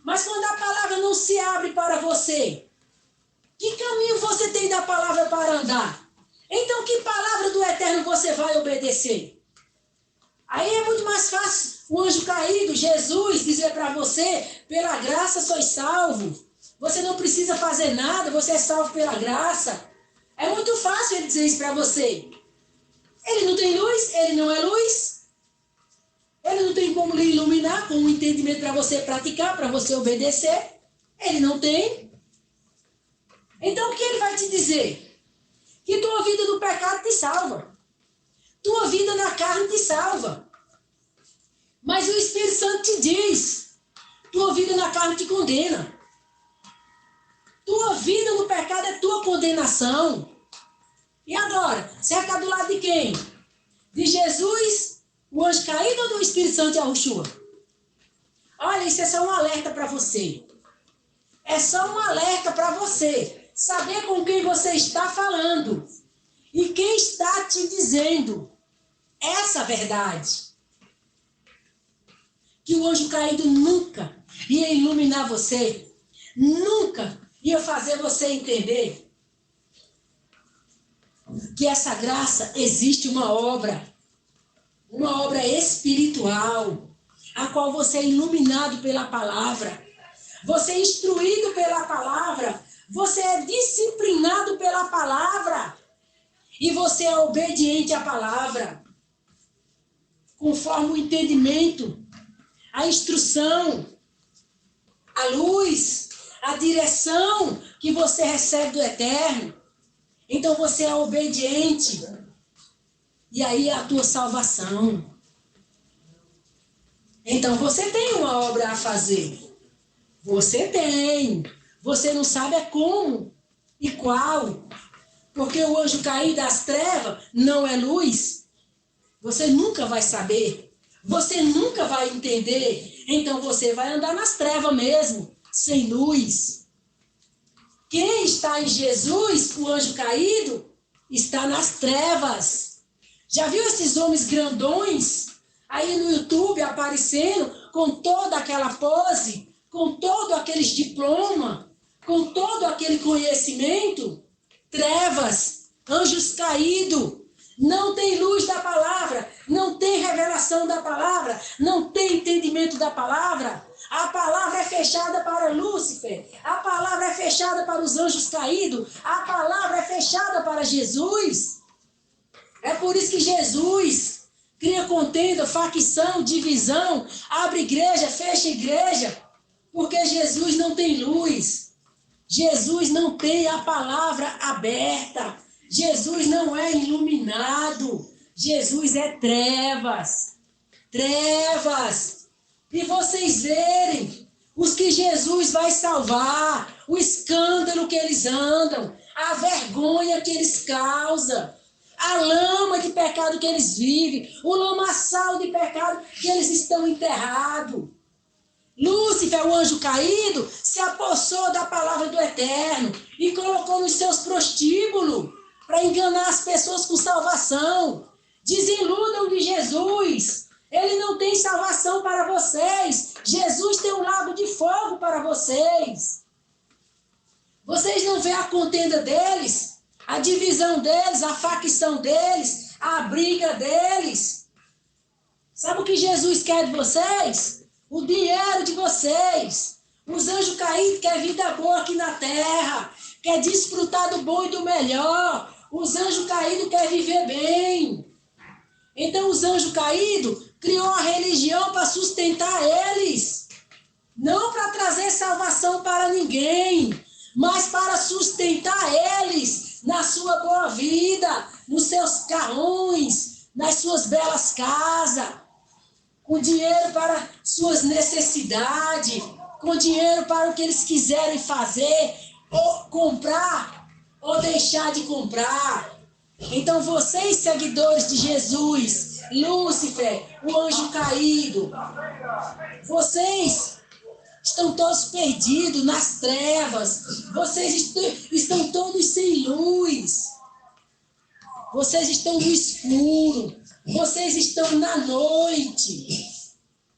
Mas quando a palavra não se abre para você, que caminho você tem da palavra para andar? Então que palavra do Eterno você vai obedecer? Aí é muito mais fácil o anjo caído, Jesus, dizer para você, pela graça sois salvo. Você não precisa fazer nada, você é salvo pela graça. É muito fácil ele dizer isso para você. Ele não tem luz, ele não é luz. Ele não tem como lhe iluminar com um entendimento para você praticar, para você obedecer. Ele não tem. Então o que ele vai te dizer? Que tua vida no pecado te salva. Tua vida na carne te salva. Mas o Espírito Santo te diz, tua vida na carne te condena. Tua vida no pecado é tua condenação. E agora? Você está do lado de quem? De Jesus, o anjo caído ou do Espírito Santo de Yahushua? Olha, isso é só um alerta para você. É só um alerta para você. Saber com quem você está falando. E quem está te dizendo essa verdade. Que o anjo caído nunca ia iluminar você. Nunca ia fazer você entender que essa graça existe uma obra espiritual, a qual você é iluminado pela palavra, você é instruído pela palavra, você é disciplinado pela palavra e você é obediente à palavra, conforme o entendimento, a instrução, a luz, a direção que você recebe do Eterno. Então você é obediente. E aí é a tua salvação. Então você tem uma obra a fazer. Você tem. Você não sabe é como e qual. Porque o anjo cair das trevas não é luz. Você nunca vai saber. Você nunca vai entender. Então você vai andar nas trevas mesmo, sem luz. Quem está em Jesus, o anjo caído, está nas trevas. Já viu esses homens grandões aí no YouTube aparecendo com toda aquela pose, com todo aqueles diplomas, com todo aquele conhecimento? Trevas, anjos caídos, não tem luz da palavra, não tem revelação da palavra, não tem entendimento da palavra. A palavra é fechada para Lúcifer, a palavra é fechada para os anjos caídos, a palavra é fechada para Jesus. É por isso que Jesus cria contenda, facção, divisão, abre igreja, fecha igreja, porque Jesus não tem luz, Jesus não tem a palavra aberta, Jesus não é iluminado, Jesus é trevas, trevas. E vocês verem os que Jesus vai salvar, o escândalo que eles andam, a vergonha que eles causam, a lama de pecado que eles vivem, o lamaçal de pecado que eles estão enterrados. Lúcifer, o anjo caído, se apossou da palavra do Eterno e colocou nos seus prostíbulos. para enganar as pessoas com salvação. Desiludam de Jesus. Ele não tem salvação para vocês. Jesus tem um lago de fogo para vocês. Vocês não veem a contenda deles, a divisão deles, a facção deles, a briga deles. Sabe o que Jesus quer de vocês? O dinheiro de vocês. Os anjos caídos querem vida boa aqui na terra. Quer desfrutar do bom e do melhor. Os anjos caídos querem viver bem. Então os anjos caídos criou a religião para sustentar eles. Não para trazer salvação para ninguém, mas para sustentar eles na sua boa vida, nos seus carrões, nas suas belas casas, com dinheiro para suas necessidades, com dinheiro para o que eles quiserem fazer, ou comprar, ou deixar de comprar. Então vocês, seguidores de Jesus, Lúcifer, o anjo caído, vocês estão todos perdidos nas trevas. Vocês estão todos sem luz. Vocês estão no escuro. Vocês estão na noite.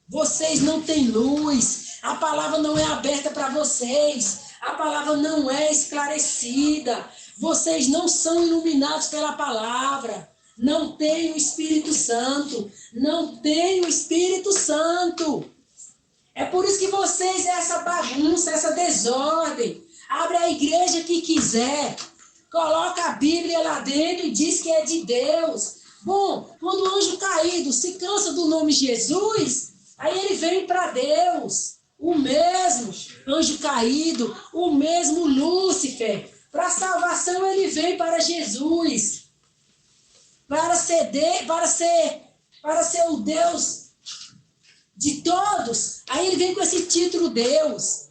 Vocês não têm luz. A palavra não é aberta para vocês. A palavra não é esclarecida. Vocês não são iluminados pela palavra. Não tem o Espírito Santo. Não tem o Espírito Santo. É por isso que vocês, essa bagunça, essa desordem. Abre a igreja que quiser. Coloca a Bíblia lá dentro e diz que é de Deus. Bom, quando o anjo caído se cansa do nome Jesus, aí ele vem para Deus. O mesmo anjo caído, o mesmo Lúcifer. Para a salvação ele vem para Jesus. Para ser o Deus de todos, aí ele vem com esse título Deus.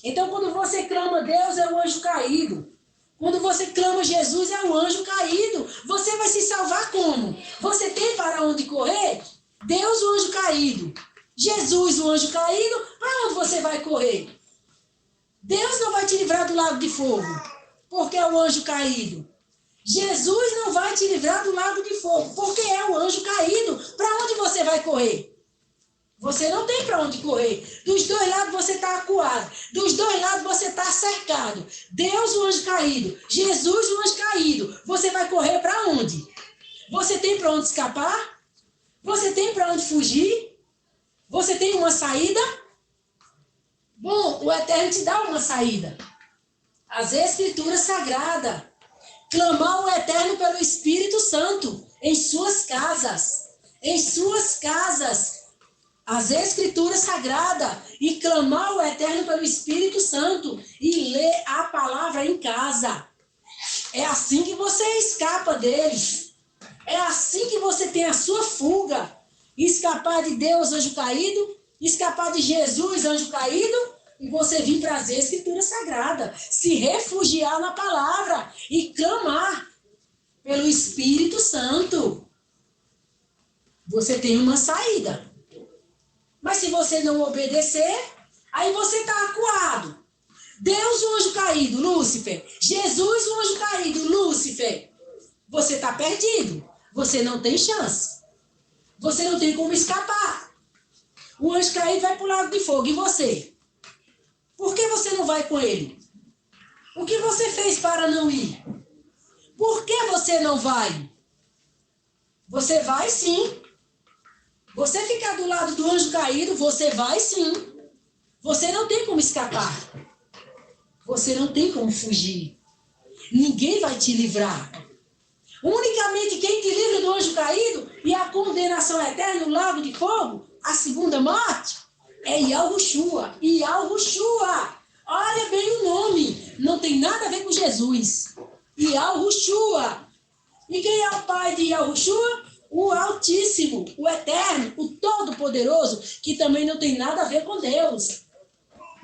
Então quando você clama Deus, é o anjo caído. Quando você clama Jesus, é o anjo caído. Você vai se salvar como? Você tem para onde correr? Deus, o anjo caído. Jesus, o anjo caído. Para onde você vai correr? Deus não vai te livrar do lago de fogo, porque é o anjo caído. Jesus não vai te livrar do lago de fogo, porque é o anjo caído. Para onde você vai correr? Você não tem para onde correr. Dos dois lados você está acuado. Dos dois lados você está cercado. Deus, o anjo caído. Jesus, o anjo caído. Você vai correr para onde? Você tem para onde escapar? Você tem para onde fugir? Você tem uma saída? Bom, o Eterno te dá uma saída. As Escrituras Sagradas. Clamar o Eterno pelo Espírito Santo em suas casas. Em suas casas. As Escrituras Sagradas e clamar o Eterno pelo Espírito Santo e ler a palavra em casa. É assim que você escapa deles. É assim que você tem a sua fuga. Escapar de Deus, anjo caído, escapar de Jesus, anjo caído, e você vir para as Escrituras Sagradas, se refugiar na palavra e clamar pelo Espírito Santo. Você tem uma saída. Mas se você não obedecer, aí você está acuado. Deus, o anjo caído, Lúcifer. Jesus, o anjo caído, Lúcifer. Você está perdido. Você não tem chance. Você não tem como escapar. O anjo caído vai para o lago de fogo. E você? Por que você não vai com ele? O que você fez para não ir? Por que você não vai? Você vai sim. Você ficar do lado do anjo caído, você vai sim. Você não tem como escapar. Você não tem como fugir. Ninguém vai te livrar. Unicamente quem te livra do anjo caído e a condenação eterna no lago de fogo, a segunda morte, é Yahushua. Yahushua. Olha bem o nome. Não tem nada a ver com Jesus. Yahushua. E quem é o pai de Yahushua? O Altíssimo, o Eterno, o Todo-Poderoso, que também não tem nada a ver com Deus.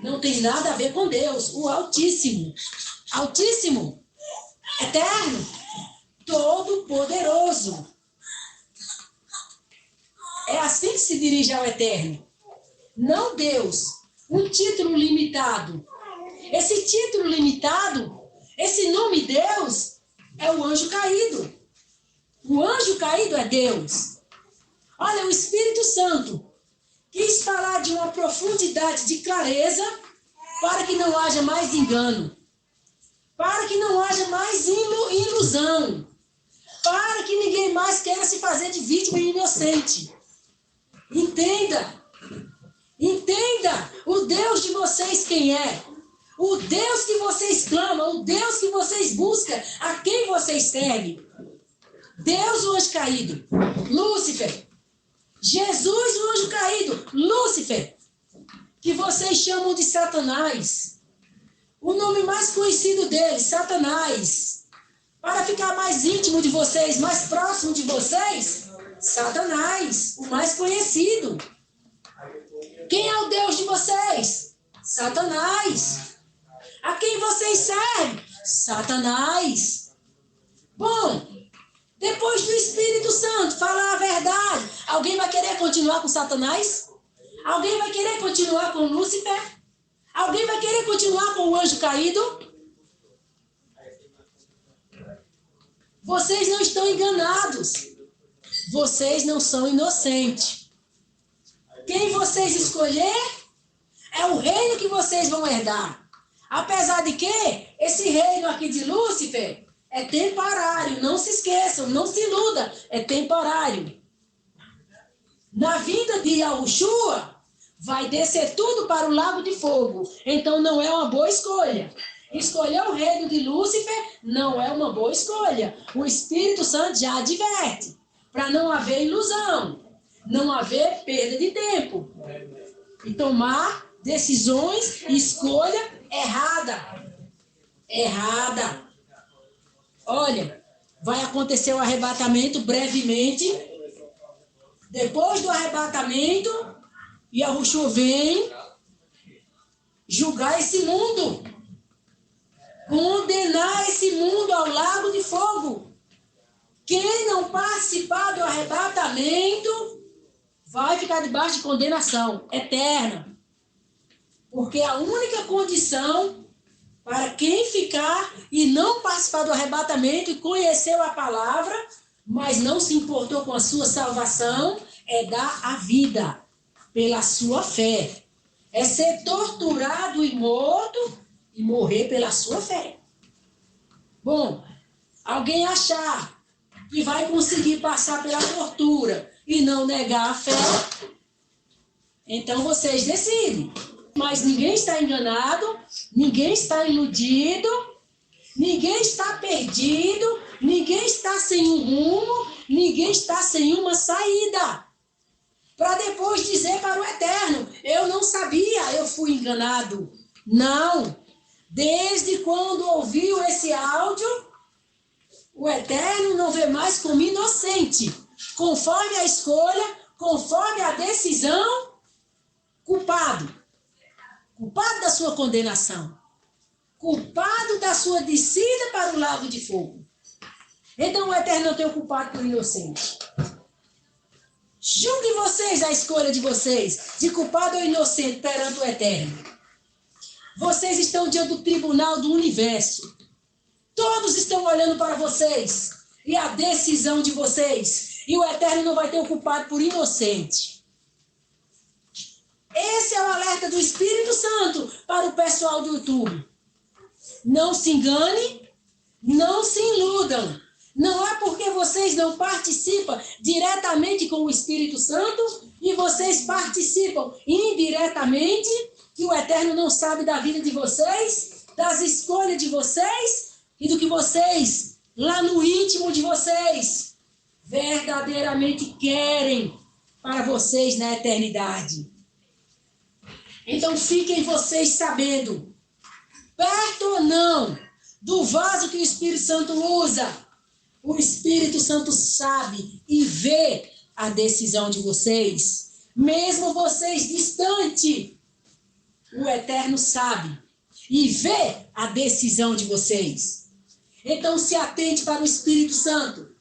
Não tem nada a ver com Deus. O Altíssimo. Altíssimo, Eterno, Todo-Poderoso. É assim que se dirige ao Eterno. Não Deus. Um título limitado. Esse título limitado, esse nome Deus, é o anjo caído. O anjo caído é Deus. Olha, o Espírito Santo quis falar de uma profundidade de clareza para que não haja mais engano, para que não haja mais ilusão, para que ninguém mais queira se fazer de vítima inocente. Entenda, entenda o Deus de vocês quem é, o Deus que vocês clamam, o Deus que vocês buscam, a quem vocês servem. Deus, o anjo caído, Lúcifer. Jesus, o anjo caído, Lúcifer, que vocês chamam de Satanás. O nome mais conhecido dele, Satanás. Para ficar mais íntimo de vocês, mais próximo de vocês, Satanás, o mais conhecido. Quem é o Deus de vocês? Satanás. A quem vocês servem? Satanás. Bom, depois do Espírito Santo falar a verdade, alguém vai querer continuar com Satanás? Alguém vai querer continuar com Lúcifer? Alguém vai querer continuar com o anjo caído? Vocês não estão enganados. Vocês não são inocentes. Quem vocês escolher é o reino que vocês vão herdar. Apesar de que esse reino aqui de Lúcifer é temporário. Não se esqueçam, não se iluda. É temporário. Na vinda de Yahushua, vai descer tudo para o lago de fogo. Então não é uma boa escolha. Escolher o reino de Lúcifer não é uma boa escolha. O Espírito Santo já adverte. Para não haver ilusão. Não haver perda de tempo. E tomar decisões, escolha errada. Errada. Olha, vai acontecer o arrebatamento brevemente. Depois do arrebatamento, Yahushua vem julgar esse mundo. Condenar esse mundo ao lago de fogo. Quem não participar do arrebatamento vai ficar debaixo de condenação eterna. Porque a única condição para quem ficar e não participar do arrebatamento e conheceu a palavra, mas não se importou com a sua salvação, é dar a vida pela sua fé. É ser torturado e morto e morrer pela sua fé. Bom, alguém achar que vai conseguir passar pela tortura e não negar a fé, então vocês decidem. Mas ninguém está enganado, ninguém está iludido, ninguém está perdido, ninguém está sem um rumo, ninguém está sem uma saída. Para depois dizer para o Eterno, eu não sabia, eu fui enganado. Não. Desde quando ouviu esse áudio, o Eterno não vê mais como inocente. Conforme a escolha, conforme a decisão, culpado. Culpado da sua condenação. Culpado da sua descida para o lago de fogo. Então o Eterno não tem o culpado por inocente. Julguem vocês a escolha de vocês, de culpado ou inocente perante o Eterno. Vocês estão diante do tribunal do universo. Todos estão olhando para vocês e a decisão de vocês. E o Eterno não vai ter o culpado por inocente. Esse é o alerta do Espírito Santo para o pessoal do YouTube. Não se engane, não se iludam. Não é porque vocês não participam diretamente com o Espírito Santo e vocês participam indiretamente que o Eterno não sabe da vida de vocês, das escolhas de vocês e do que vocês, lá no íntimo de vocês, verdadeiramente querem para vocês na eternidade. Então fiquem vocês sabendo, perto ou não, do vaso que o Espírito Santo usa, o Espírito Santo sabe e vê a decisão de vocês. Mesmo vocês distantes, o Eterno sabe e vê a decisão de vocês. Então se atente para o Espírito Santo.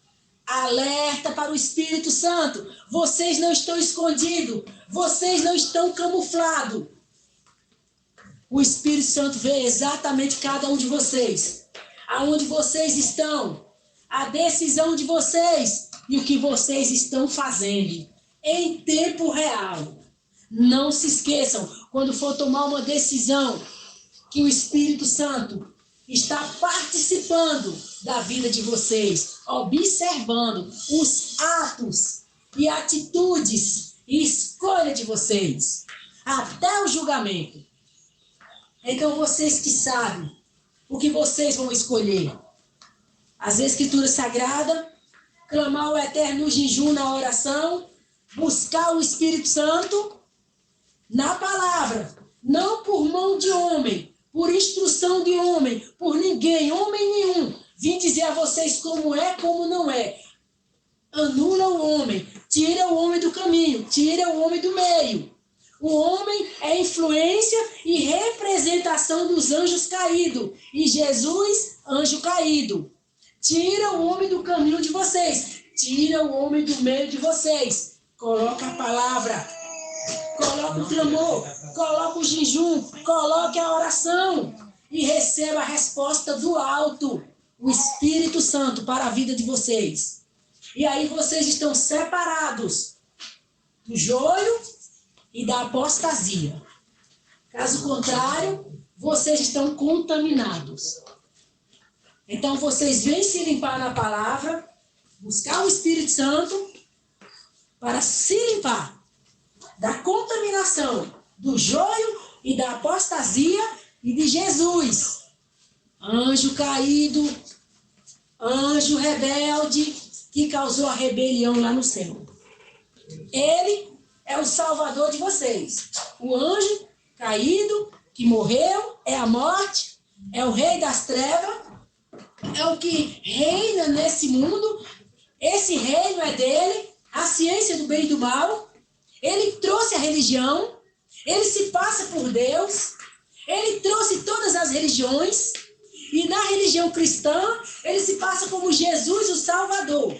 Alerta para o Espírito Santo. Vocês não estão escondidos. Vocês não estão camuflados. O Espírito Santo vê exatamente cada um de vocês. Aonde vocês estão. a decisão de vocês e o que vocês estão fazendo em tempo real. Não se esqueçam, quando for tomar uma decisão, que o Espírito Santo está participando da vida de vocês, observando os atos e atitudes e escolha de vocês, até o julgamento. Então, vocês que sabem o que vocês vão escolher. As Escrituras Sagradas, clamar o Eterno no jejum, na oração, buscar o Espírito Santo na palavra, não por mão de homem, por instrução de homem, por ninguém, homem nenhum, vim dizer a vocês como é, como não é. Anula o homem, tira o homem do caminho, tira o homem do meio. O homem é influência e representação dos anjos caídos. E Jesus, anjo caído. Tira o homem do caminho de vocês. Tira o homem do meio de vocês. Coloca a palavra. Coloca o clamor. Coloca o jejum. Coloque a oração. E receba a resposta do alto. O Espírito Santo para a vida de vocês. E aí vocês estão separados do joio e da apostasia. Caso contrário, vocês estão contaminados. Então, vocês vêm se limpar na palavra, buscar o Espírito Santo para se limpar da contaminação, do joio e da apostasia e de Jesus. Anjo caído, anjo rebelde, que causou a rebelião lá no céu. Ele é o salvador de vocês. O anjo caído, que morreu, é a morte, é o rei das trevas, é o que reina nesse mundo. Esse reino é dele, a ciência do bem e do mal. Ele trouxe a religião, ele se passa por Deus, ele trouxe todas as religiões, e na religião cristã, ele se passa como Jesus, o Salvador.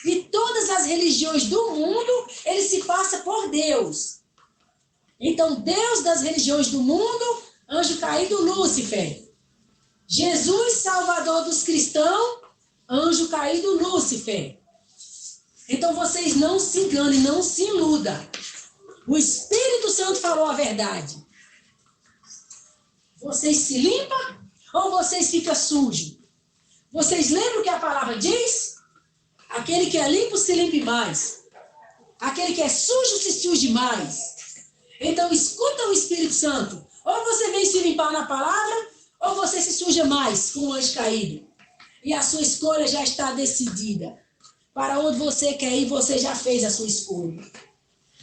E todas as religiões do mundo, ele se passa por Deus. Então, Deus das religiões do mundo, anjo caído Lúcifer. Jesus, Salvador dos cristãos, anjo caído Lúcifer. Então, vocês não se enganem, não se iludam. O Espírito Santo falou a verdade. Vocês se limpam ou vocês ficam sujos? Vocês lembram o que a palavra diz? Aquele que é limpo se limpe mais. Aquele que é sujo se suje mais. Então escuta o Espírito Santo. Ou você vem se limpar na palavra, ou você se suja mais com o anjo caído. E a sua escolha já está decidida. Para onde você quer ir, você já fez a sua escolha.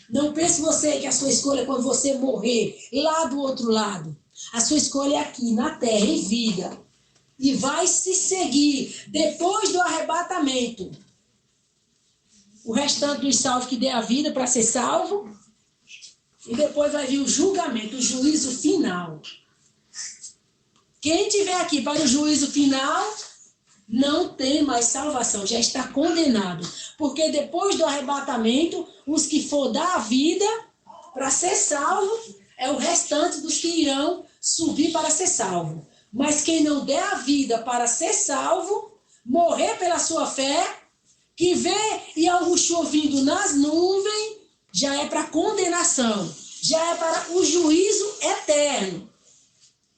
Não pense você que a sua escolha é quando você morrer, lá do outro lado. A sua escolha é aqui, na terra, em vida. E vai se seguir depois do arrebatamento. O restante dos salvos que der a vida para ser salvo. E depois vai vir o julgamento, o juízo final. Quem estiver aqui para o juízo final, não tem mais salvação, já está condenado. Porque depois do arrebatamento, os que for dar a vida para ser salvo, é o restante dos que irão subir para ser salvo. Mas quem não der a vida para ser salvo, morrer pela sua fé, que vê Yahushua vindo nas nuvens, já é para condenação, já é para o juízo eterno.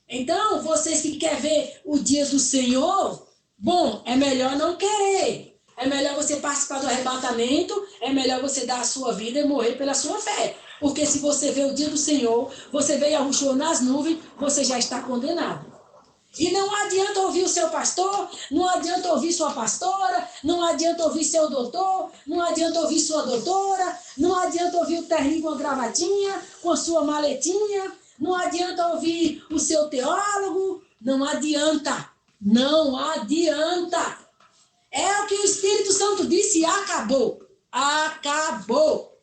Então, vocês que querem ver o dia do Senhor, bom, é melhor não querer. É melhor você participar do arrebatamento, é melhor você dar a sua vida e morrer pela sua fé. Porque se você vê o dia do Senhor, você vê Yahushua nas nuvens, você já está condenado. E não adianta ouvir o seu pastor, não adianta ouvir sua pastora, não adianta ouvir seu doutor, não adianta ouvir sua doutora, não adianta ouvir o terninho com a gravatinha, com a sua maletinha, não adianta ouvir o seu teólogo, não adianta, não adianta. É o que o Espírito Santo disse e acabou, acabou.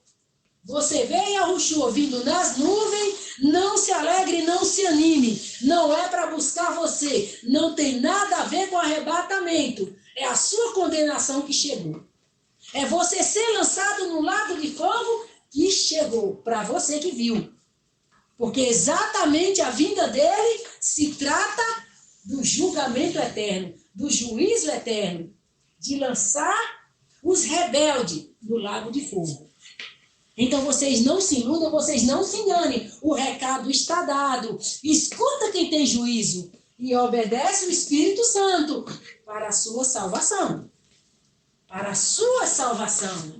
Você vê Yahushua vindo nas nuvens, não se alegre, não se anime. Não é para buscar você. Não tem nada a ver com arrebatamento. É a sua condenação que chegou. É você ser lançado no lago de fogo que chegou, para você que viu. Porque exatamente a vinda dele se trata do julgamento eterno, do juízo eterno. de lançar os rebeldes no lago de fogo. Então vocês não se iludam, vocês não se enganem. O recado está dado. Escuta quem tem juízo e obedece o Espírito Santo para a sua salvação. Para a sua salvação.